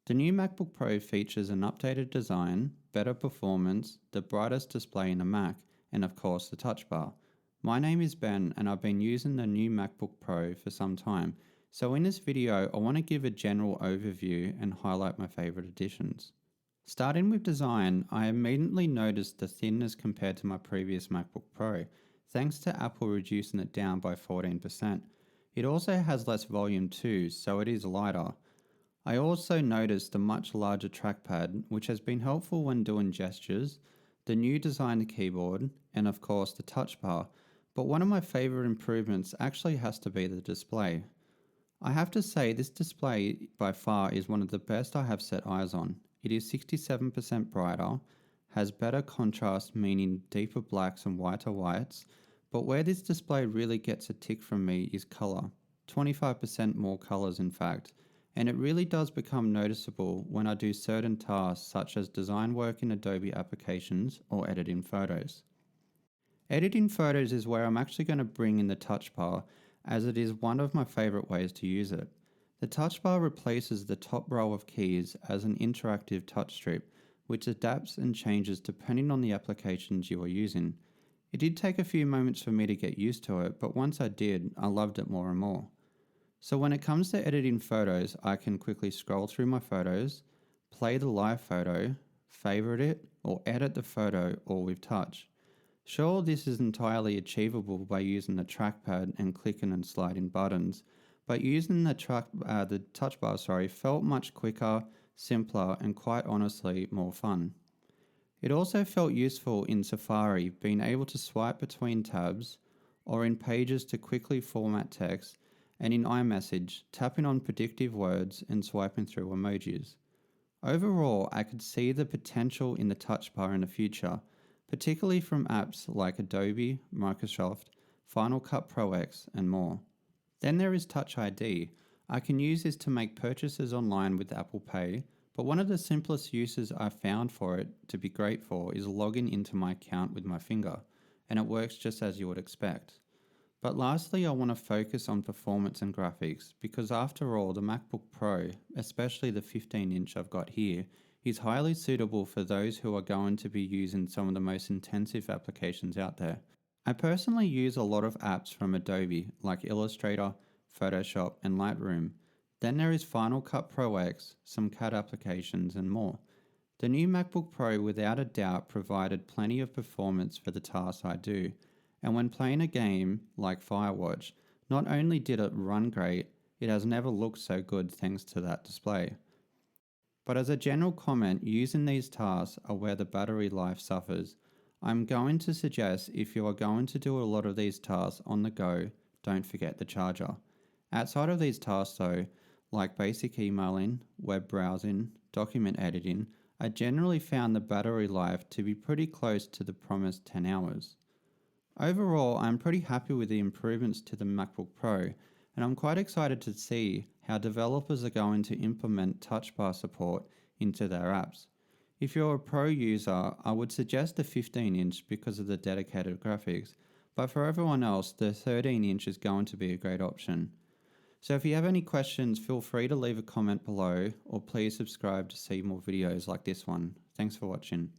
The new MacBook Pro features an updated design, better performance, the brightest display in a Mac, and of course the touch bar. My name is Ben and I've been using the new MacBook Pro for some time, so in this video I want to give a general overview and highlight my favorite additions. Starting with design, I immediately noticed the thinness compared to my previous MacBook Pro, thanks to Apple reducing it down by 14%. It also has less volume too, so it is lighter. I also noticed the much larger trackpad, which has been helpful when doing gestures, the new designed keyboard, and of course the touch bar, but one of my favorite improvements actually has to be the display. I have to say this display by far is one of the best I have set eyes on. It is 67% brighter, has better contrast meaning deeper blacks and whiter whites, but where this display really gets a tick from me is colour, 25% more colours in fact. And it really does become noticeable when I do certain tasks such as design work in Adobe applications or editing photos. Editing photos is where I'm actually going to bring in the touch bar, as it is one of my favorite ways to use it. The touch bar replaces the top row of keys as an interactive touch strip, which adapts and changes depending on the applications you are using. It did take a few moments for me to get used to it, but once I did, I loved it more and more. So when it comes to editing photos, I can quickly scroll through my photos, play the live photo, favorite it, or edit the photo all with touch. Sure, this is entirely achievable by using the trackpad and clicking and sliding buttons, but using the touch bar felt much quicker, simpler, and quite honestly more fun. It also felt useful in Safari, being able to swipe between tabs, or in Pages to quickly format text, and in iMessage, tapping on predictive words and swiping through emojis. Overall, I could see the potential in the touch bar in the future, particularly from apps like Adobe, Microsoft, Final Cut Pro X, and more. Then there is Touch ID. I can use this to make purchases online with Apple Pay, but one of the simplest uses I've found for it to be great for is logging into my account with my finger, and it works just as you would expect. But lastly, I want to focus on performance and graphics because after all, the MacBook Pro, especially the 15-inch I've got here, is highly suitable for those who are going to be using some of the most intensive applications out there. I personally use a lot of apps from Adobe like Illustrator, Photoshop, and Lightroom. Then there is Final Cut Pro X, some CAD applications, and more. The new MacBook Pro without a doubt provided plenty of performance for the tasks I do. And when playing a game like Firewatch, not only did it run great, it has never looked so good thanks to that display. But as a general comment, using these tasks are where the battery life suffers. I'm going to suggest if you are going to do a lot of these tasks on the go, don't forget the charger. Outside of these tasks though, like basic emailing, web browsing, document editing, I generally found the battery life to be pretty close to the promised 10 hours. Overall, I'm pretty happy with the improvements to the MacBook Pro, and I'm quite excited to see how developers are going to implement touch bar support into their apps. If you're a pro user, I would suggest the 15-inch because of the dedicated graphics, but for everyone else, the 13-inch is going to be a great option. So if you have any questions, feel free to leave a comment below, or please subscribe to see more videos like this one. Thanks for watching.